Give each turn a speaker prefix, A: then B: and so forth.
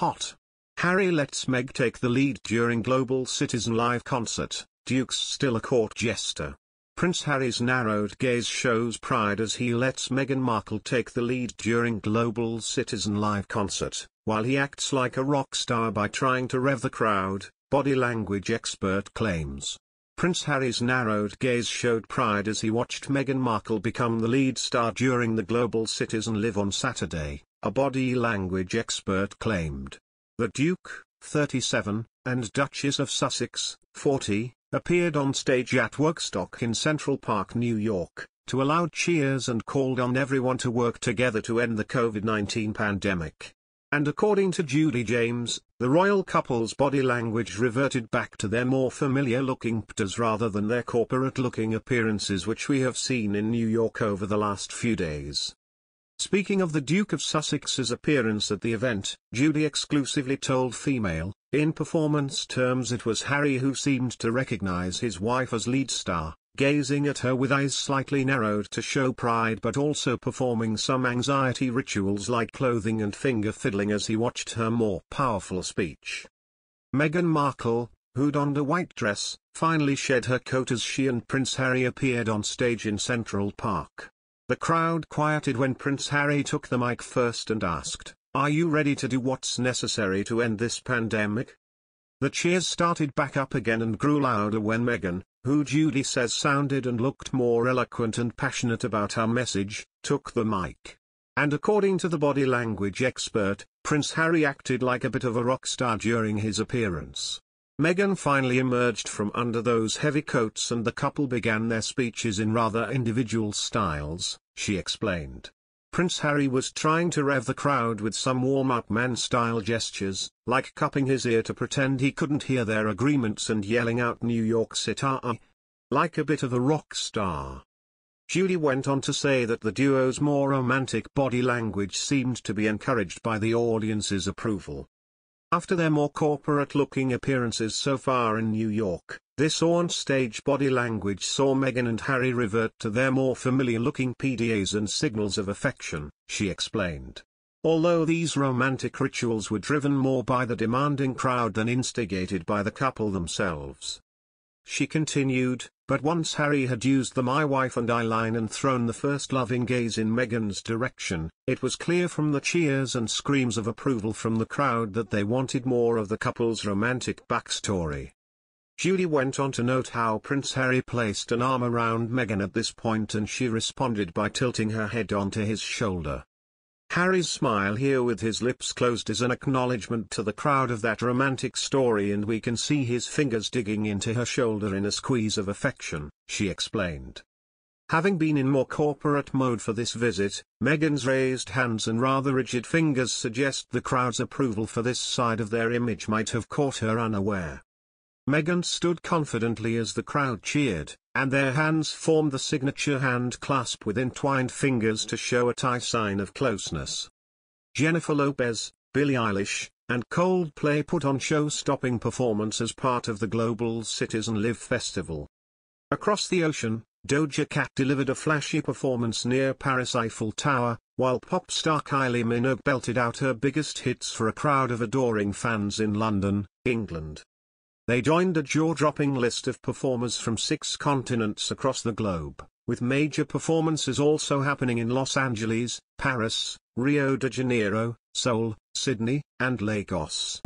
A: hot. Harry lets Meg take the lead during Global Citizen live concert. Duke's still a court jester. Prince Harry's narrowed gaze shows pride as he lets Meghan Markle take the lead during Global Citizen live concert, while he acts like a rock star by trying to rev the crowd, body language expert claims. Prince Harry's narrowed gaze showed pride as he watched Meghan Markle become the lead star during the Global Citizen Live on Saturday, a body language expert claimed. The Duke, 37, and Duchess of Sussex, 40, appeared on stage at Woodstock in Central Park, New York, to a loud cheers and called on everyone to work together to end the COVID-19 pandemic. And according to Judy James, the royal couple's body language reverted back to their more familiar-looking pictures rather than their corporate-looking appearances which we have seen in New York over the last few days. Speaking of the Duke of Sussex's appearance at the event, Judy exclusively told Female, in performance terms it was Harry who seemed to recognize his wife as lead star, gazing at her with eyes slightly narrowed to show pride but also performing some anxiety rituals like clothing and finger fiddling as he watched her more powerful speech. Meghan Markle, who donned a white dress, finally shed her coat as she and Prince Harry appeared on stage in Central Park. The crowd quieted when Prince Harry took the mic first and asked, "Are you ready to do what's necessary to end this pandemic?" The cheers started back up again and grew louder when Meghan, who Judy says sounded and looked more eloquent and passionate about her message, took the mic. And according to the body language expert, Prince Harry acted like a bit of a rock star during his appearance. Meghan finally emerged from under those heavy coats and the couple began their speeches in rather individual styles, she explained. Prince Harry was trying to rev the crowd with some warm-up man-style gestures, like cupping his ear to pretend he couldn't hear their agreements and yelling out New York City, like a bit of a rock star. Judy went on to say that the duo's more romantic body language seemed to be encouraged by the audience's approval. After their more corporate-looking appearances so far in New York, this on-stage body language saw Meghan and Harry revert to their more familiar-looking PDAs and signals of affection, she explained. Although these romantic rituals were driven more by the demanding crowd than instigated by the couple themselves. She continued, but once Harry had used the "my wife and I" line and thrown the first loving gaze in Meghan's direction, it was clear from the cheers and screams of approval from the crowd that they wanted more of the couple's romantic backstory. Judy went on to note how Prince Harry placed an arm around Meghan at this point and she responded by tilting her head onto his shoulder. Harry's smile here with his lips closed is an acknowledgement to the crowd of that romantic story and we can see his fingers digging into her shoulder in a squeeze of affection, she explained. Having been in more corporate mode for this visit, Meghan's raised hands and rather rigid fingers suggest the crowd's approval for this side of their image might have caught her unaware. Meghan stood confidently as the crowd cheered, and their hands formed the signature hand clasp with entwined fingers to show a tight sign of closeness. Jennifer Lopez, Billie Eilish, and Coldplay put on show-stopping performance as part of the Global Citizen Live Festival. Across the ocean, Doja Cat delivered a flashy performance near Paris Eiffel Tower, while pop star Kylie Minogue belted out her biggest hits for a crowd of adoring fans in London, England. They joined a jaw-dropping list of performers from 6 continents across the globe, with major performances also happening in Los Angeles, Paris, Rio de Janeiro, Seoul, Sydney, and Lagos.